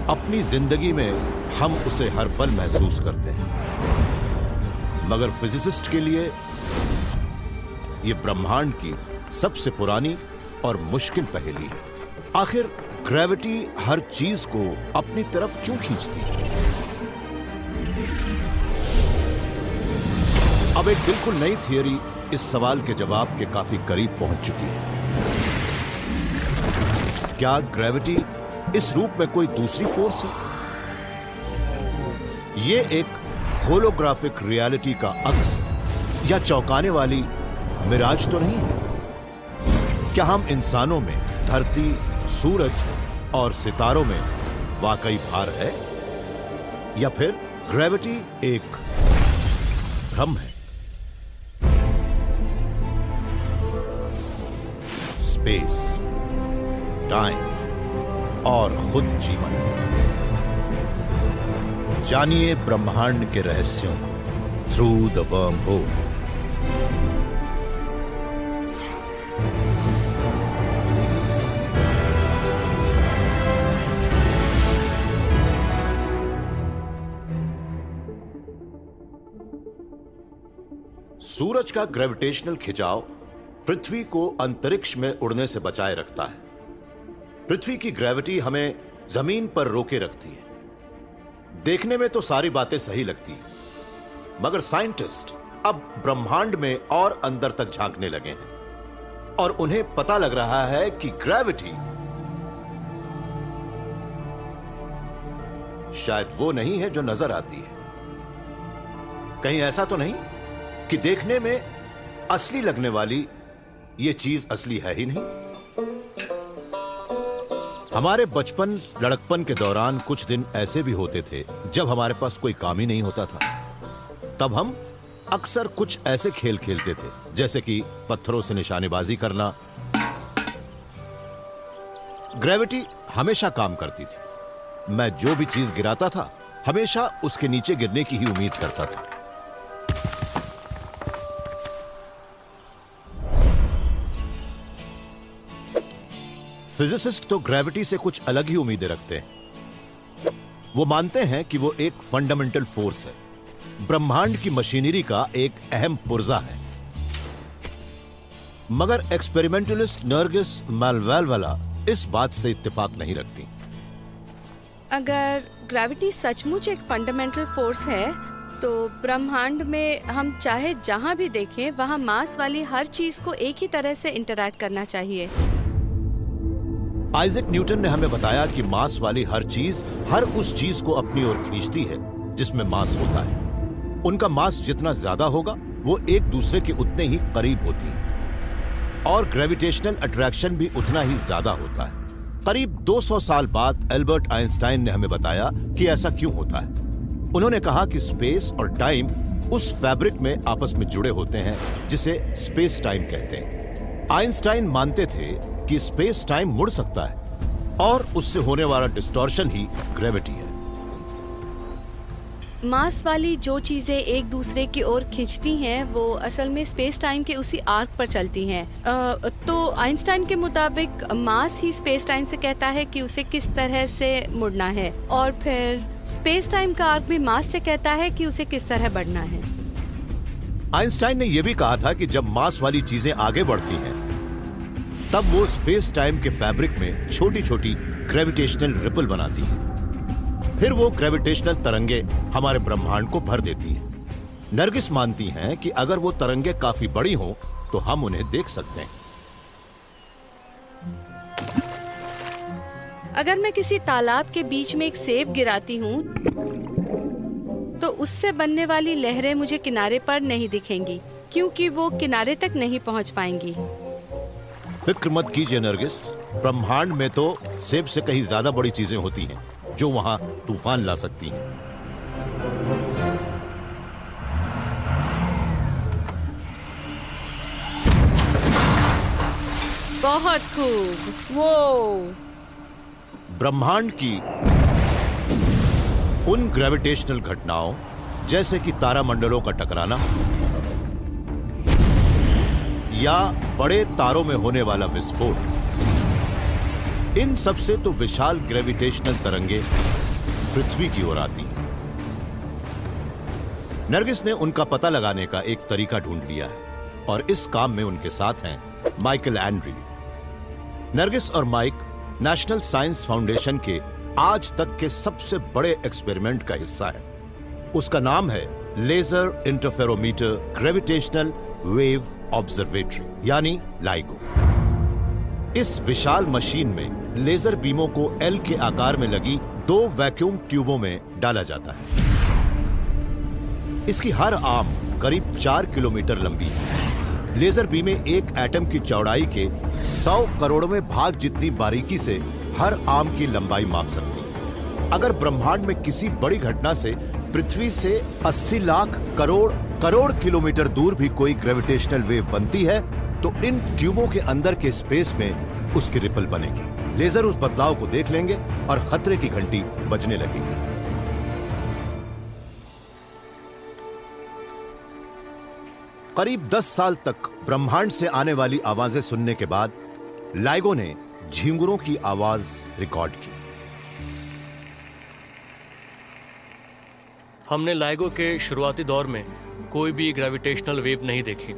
अपनी जिंदगी में हम उसे हर पल महसूस करते हैं, मगर फिजिसिस्ट के लिए यह ब्रह्मांड की सबसे पुरानी और मुश्किल पहेली है। आखिर ग्रेविटी हर चीज को अपनी तरफ क्यों खींचती है? अब एक बिल्कुल नई थियरी इस सवाल के जवाब के काफी करीब पहुंच चुकी है। क्या ग्रेविटी इस रूप में कोई दूसरी फोर्स है? यह एक होलोग्राफिक रियलिटी का अक्स या चौंकाने वाली मिराज तो नहीं है? क्या हम इंसानों में धरती, सूरज और सितारों में वाकई भार है, या फिर ग्रेविटी एक भ्रम है? स्पेस, टाइम और खुद जीवन, जानिए ब्रह्मांड के रहस्यों को थ्रू द वर्म होल। सूरज का ग्रेविटेशनल खिंचाव पृथ्वी को अंतरिक्ष में उड़ने से बचाए रखता है। पृथ्वी की ग्रेविटी हमें जमीन पर रोके रखती है। देखने में तो सारी बातें सही लगती हैं, मगर साइंटिस्ट अब ब्रह्मांड में और अंदर तक झांकने लगे हैं और उन्हें पता लग रहा है कि ग्रेविटी शायद वो नहीं है जो नजर आती है। कहीं ऐसा तो नहीं कि देखने में असली लगने वाली ये चीज असली है ही नहीं? हमारे बचपन, लड़कपन के दौरान कुछ दिन ऐसे भी होते थे जब हमारे पास कोई काम ही नहीं होता था। तब हम अक्सर कुछ ऐसे खेल खेलते थे जैसे कि पत्थरों से निशानेबाजी करना। ग्रेविटी हमेशा काम करती थी। मैं जो भी चीज गिराता था हमेशा उसके नीचे गिरने की ही उम्मीद करता था। फिजिसिस्ट तो ग्रेविटी से कुछ अलग ही उम्मीदें रखते हैं। वो मानते हैं कि वो एक फंडामेंटल फोर्स है, ब्रह्मांड की मशीनरी का एक अहम पुर्जा है। मगर एक्सपेरिमेंटलिस्ट नरगिस मालवैलवाला इस बात से इत्तेफाक नहीं रखती। अगर ग्रेविटी सचमुच एक फंडामेंटल फोर्स है तो ब्रह्मांड में हम चाहे जहां भी देखें वहां मास वाली हर चीज को एक ही तरह से इंटरैक्ट करना चाहिए। आइजैक न्यूटन ने हमें बताया कि मास वाली हर चीज हर उस चीज को अपनी ओर खींचती है जिसमें मास होता है। उनका मास जितना ज्यादा होगा वो एक दूसरे के उतने ही करीब होती है और ग्रेविटेशनल अट्रैक्शन भी उतना ही ज्यादा होता है। करीब 200 साल बाद एल्बर्ट आइंस्टाइन ने हमें बताया कि ऐसा क्यों होता है। उन्होंने कहा कि स्पेस और टाइम उस फैब्रिक में आपस में जुड़े होते हैं जिसे स्पेस टाइम कहते हैं। आइंस्टाइन मानते थे कि स्पेस टाइम मुड़ सकता है और उससे होने वाला डिस्टॉर्शन ही ग्रेविटी है। मास वाली जो चीजें एक दूसरे की ओर खींचती हैं वो असल में स्पेस टाइम के उसी आर्क पर चलती हैं। तो आइंस्टाइन के मुताबिक मास ही स्पेस टाइम से कहता है कि उसे किस तरह से मुड़ना है, और फिर स्पेस टाइम का आर्क भी मास से कहता है कि उसे किस तरह बढ़ना है। आइंस्टाइन ने यह भी कहा था कि जब मास वाली चीजें आगे बढ़ती हैं तब वो स्पेस टाइम के फैब्रिक में छोटी छोटी ग्रेविटेशनल रिपल बनाती हैं। फिर वो ग्रेविटेशनल तरंगे हमारे ब्रह्मांड को भर देती हैं। नरगिस मानती हैं कि अगर वो तरंगे काफी बड़ी हों तो हम उन्हें देख सकते हैं। अगर मैं किसी तालाब के बीच में एक सेब गिराती हूँ तो उससे बनने वाली लहरें मुझे किनारे पर नहीं दिखेंगी क्योंकि वो किनारे तक नहीं पहुँच पाएंगी। फिक्र मत कीजिए नरगिस, ब्रह्मांड में तो सेब से कहीं ज्यादा बड़ी चीजें होती हैं जो वहां तूफान ला सकती हैं। बहुत खूब। वो ब्रह्मांड की उन ग्रेविटेशनल घटनाओं जैसे कि तारामंडलों का टकराना या बड़े तारों में होने वाला विस्फोट इन सबसे तो विशाल ग्रेविटेशनल तरंगे पृथ्वी की ओर आती हैं। नरगिस ने उनका पता लगाने का एक तरीका ढूंढ लिया है और इस काम में उनके साथ हैं माइकल एंड्री। नरगिस और माइक नेशनल साइंस फाउंडेशन के आज तक के सबसे बड़े एक्सपेरिमेंट का हिस्सा है। उसका नाम है laser interferometer gravitational wave observatory यानी लाइगो। इस विशाल मशीन में लेजर बीमों को एल के आकार में लगी 2 वैक्यूम ट्यूबों में डाला जाता है। इसकी हर आर्म करीब 4 किलोमीटर लंबी है। लेजर बीमें एक एटम की चौड़ाई के 100 करोड़वें भाग जितनी बारीकी से हर आर्म की लंबाई माप सकती है। अगर ब्रह्मांड में किसी बड़ी घटना से पृथ्वी से 80 लाख करोड़ किलोमीटर दूर भी कोई ग्रेविटेशनल वेव बनती है तो इन ट्यूबों के अंदर के स्पेस में उसकी रिपल बनेगी। लेजर उस बदलाव को देख लेंगे और खतरे की घंटी बजने लगेगी। करीब 10 साल तक ब्रह्मांड से आने वाली आवाजें सुनने के बाद लाइगो ने झींगुरों की आवाज रिकॉर्ड की। हमने लाइगो के शुरुआती दौर में कोई भी ग्रेविटेशनल वेव नहीं देखी।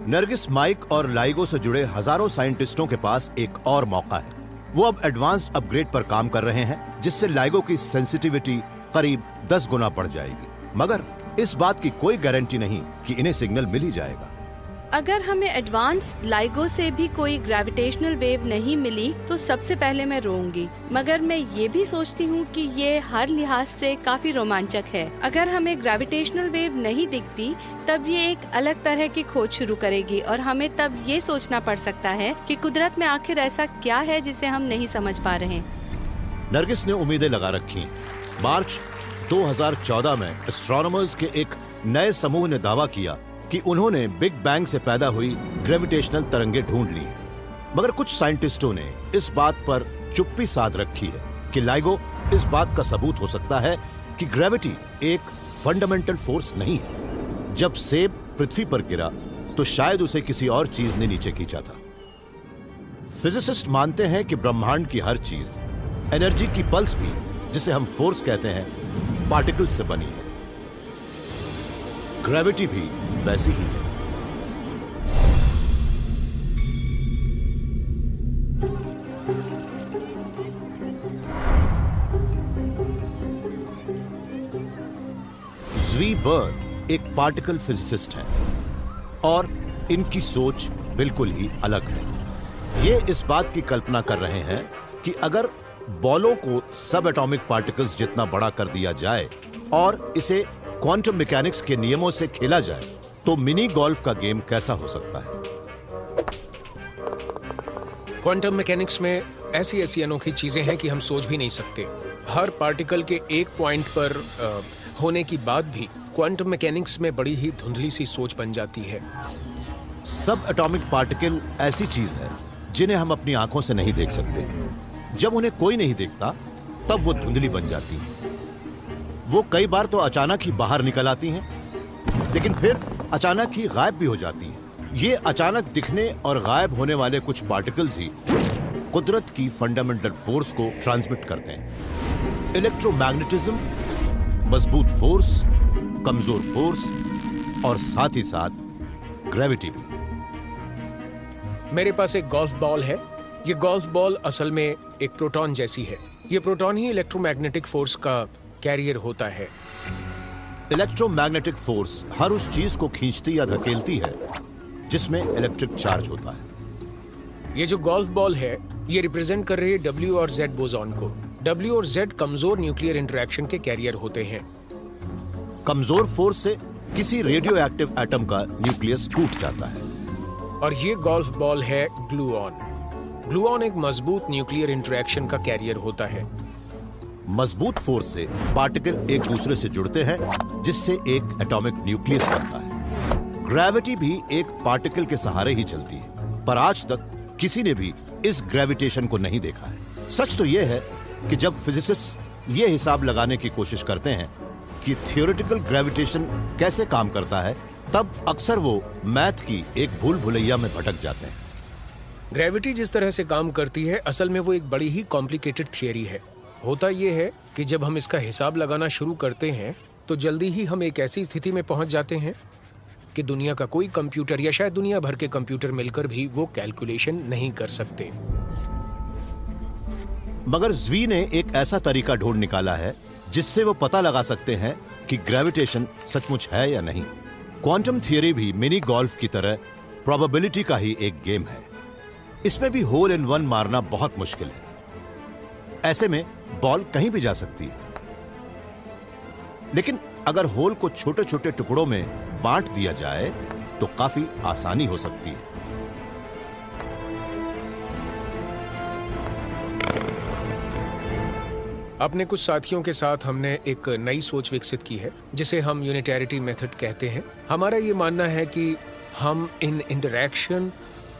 नरगिस, माइक और लाइगो से जुड़े हजारों साइंटिस्टों के पास एक और मौका है। वो अब एडवांस्ड अपग्रेड पर काम कर रहे हैं जिससे लाइगो की सेंसिटिविटी करीब 10 गुना बढ़ जाएगी। मगर इस बात की कोई गारंटी नहीं कि इन्हें सिग्नल मिल ही जाएगा। अगर हमें एडवांस लाइगो से भी कोई ग्रेविटेशनल वेव नहीं मिली तो सबसे पहले मैं रोऊंगी, मगर मैं ये भी सोचती हूँ कि ये हर लिहाज से काफी रोमांचक है। अगर हमें ग्रेविटेशनल वेव नहीं दिखती तब ये एक अलग तरह की खोज शुरू करेगी और हमें तब ये सोचना पड़ सकता है कि कुदरत में आखिर ऐसा क्या है जिसे हम नहीं समझ पा रहे। नरगिस ने उम्मीदें लगा रखी। मार्च 2014 में एस्ट्रोनॉमर्स के एक नए समूह ने दावा किया कि उन्होंने बिग बैंग से पैदा हुई ग्रेविटेशनल तरंगे ढूंढ ली हैं। मगर कुछ साइंटिस्टों ने इस बात पर चुप्पी साध रखी है कि लाइगो इस बात का सबूत हो सकता है कि ग्रेविटी एक फंडामेंटल फोर्स नहीं है। जब सेब पृथ्वी पर गिरा तो शायद उसे किसी और चीज ने नीचे खींचा था। फिजिसिस्ट मानते हैं कि ब्रह्मांड की हर चीज, एनर्जी की पल्स भी, जिसे हम फोर्स कहते हैं, पार्टिकल्स से बनी है। ग्रेविटी भी वैसी ही है। ज़्वी बर्न एक पार्टिकल फिजिसिस्ट हैं और इनकी सोच बिल्कुल ही अलग है। ये इस बात की कल्पना कर रहे हैं कि अगर बॉलों को सब एटॉमिक पार्टिकल्स जितना बड़ा कर दिया जाए और इसे क्वांटम मैकेनिक्स के नियमों से खेला जाए तो मिनी गोल्फ का गेम कैसा हो सकता है। क्वांटम मैकेनिक्स में ऐसी अनोखी चीजें हैं कि हम सोच भी नहीं सकते। हर पार्टिकल के एक पॉइंट पर होने की बात भी क्वांटम मैकेनिक्स में बड़ी ही धुंधली सी सोच बन जाती है। सब एटॉमिक पार्टिकल ऐसी चीज है जिन्हें हम अपनी आंखों से नहीं देख सकते। जब उन्हें कोई नहीं देखता तब वो धुंधली बन जाती हैं। वो कई बार तो अचानक ही बाहर निकल आती हैं, लेकिन फिर अचानक ही गायब भी हो जाती हैं। ये अचानक दिखने और गायब होने वाले कुछ पार्टिकल्स ही कुदरत की फंडामेंटल फोर्स को ट्रांसमिट करते हैं। इलेक्ट्रोमैग्नेटिज्म, मजबूत फोर्स, कमजोर फोर्स और साथ ही साथ ग्रेविटी भी। मेरे पास एक गोल्फ बॉल है। ये गोल्फ बॉल असल में एक प्रोटॉन जैसी है। ये प्रोटॉन ही इलेक्ट्रोमैग्नेटिक फोर्स का कैरियर होता है। इलेक्ट्रोमैग्नेटिक फोर्स हर उस चीज को खींचती या धकेलती है जिसमें इलेक्ट्रिक चार्ज होता है। ये जो गोल्फ बॉल है ये रिप्रेजेंट कर रही है W और Z बोसॉन को। W और Z कमजोर न्यूक्लियर इंटरेक्शन के कैरियर होते हैं। कमजोर फोर्स से किसी रेडियो एक्टिव एटम का न्यूक्लियस टूट जाता है। और ये गोल्फ बॉल है ग्लूऑन। ग्लूऑन एक मजबूत न्यूक्लियर इंटरेक्शन का कैरियर होता है। मजबूत फोर्स से पार्टिकल एक दूसरे से जुड़ते हैं जिससे एक एटॉमिक न्यूक्लियस बनता है। ग्रेविटी भी एक पार्टिकल के सहारे ही चलती है, पर आज तक किसी ने भी इस ग्रेविटेशन को नहीं देखा है। सच तो यह है कि जब फिजिसिस्ट ये हिसाब लगाने की कोशिश करते हैं कि थियोरेटिकल ग्रेविटेशन कैसे काम करता है, तब अक्सर वो मैथ की एक भूल भुलैया में भटक जाते हैं। ग्रेविटी जिस तरह से काम करती है, असल में वो एक बड़ी ही कॉम्प्लिकेटेड थियरी है। होता ये है कि जब हम इसका हिसाब लगाना शुरू करते हैं तो जल्दी ही हम एक ऐसी स्थिति में पहुंच जाते हैं कि दुनिया का कोई कंप्यूटर या शायद दुनिया भर के कंप्यूटर मिलकर भी वो कैलकुलेशन नहीं कर सकते। मगर ज़्वी ने एक ऐसा तरीका ढूंढ निकाला है जिससे वो पता लगा सकते हैं कि ग्रेविटेशन सचमुच है या नहीं। क्वांटम थियरी भी मिनी गोल्फ की तरह प्रोबेबिलिटी का ही एक गेम है। इसमें भी होल इन वन मारना बहुत मुश्किल है। ऐसे में बॉल कहीं भी जा सकती है, लेकिन अगर होल को छोटे छोटे टुकड़ों में बांट दिया जाए तो काफी आसानी हो सकती है। अपने कुछ साथियों के साथ हमने एक नई सोच विकसित की है जिसे हम यूनिटैरिटी मेथड कहते हैं। हमारा ये मानना है कि हम इन इंटरैक्शन,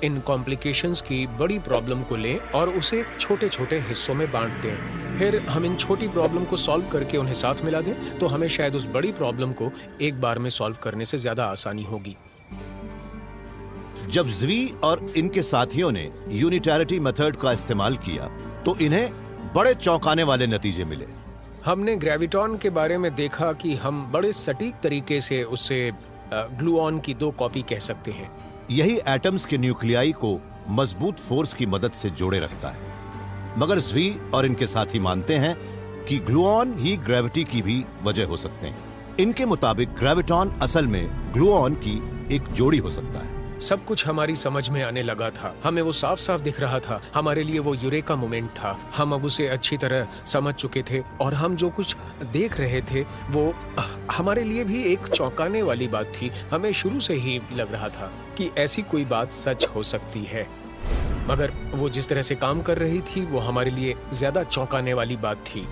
इन कॉम्प्लिकेशंस की बड़ी प्रॉब्लम को लें और उसे छोटे छोटे हिस्सों में बांट दें। फिर हम इन छोटी प्रॉब्लम को सॉल्व करके उन्हें साथ मिला दें तो हमें शायद उस बड़ी प्रॉब्लम को एक बार में सॉल्व करने से ज्यादा आसानी होगी। जब ज़्वी और इनके साथियों ने यूनिटैरिटी मेथड का इस्तेमाल किया तो इन्हें बड़े चौंकाने वाले नतीजे मिले। हमने ग्रेविटॉन के बारे में देखा कि हम बड़े सटीक तरीके से उसे ग्लूऑन की 2 कॉपी कह सकते हैं। यही एटम्स के न्यूक्लियाई को मजबूत फोर्स की मदद से जोड़े रखता है। मगर ज़्वी और इनके साथी मानते हैं कि ग्लूऑन ही ग्रेविटी की भी वजह हो सकते हैं। इनके मुताबिक ग्रेविटॉन असल में ग्लूऑन की एक जोड़ी हो सकता है। सब कुछ हमारी समझ में आने लगा था। हमें वो साफ साफ दिख रहा था। हमारे लिए वो यूरेका मोमेंट था। हम अब उसे अच्छी तरह समझ चुके थे और हम जो कुछ देख रहे थे वो हमारे लिए भी एक चौंकाने वाली बात थी। हमें शुरू से ही लग रहा था कि ऐसी कोई बात सच हो सकती है, मगर वो जिस तरह से काम कर रही थी वो हमारे लिए ज्यादा चौंकाने वाली बात थी।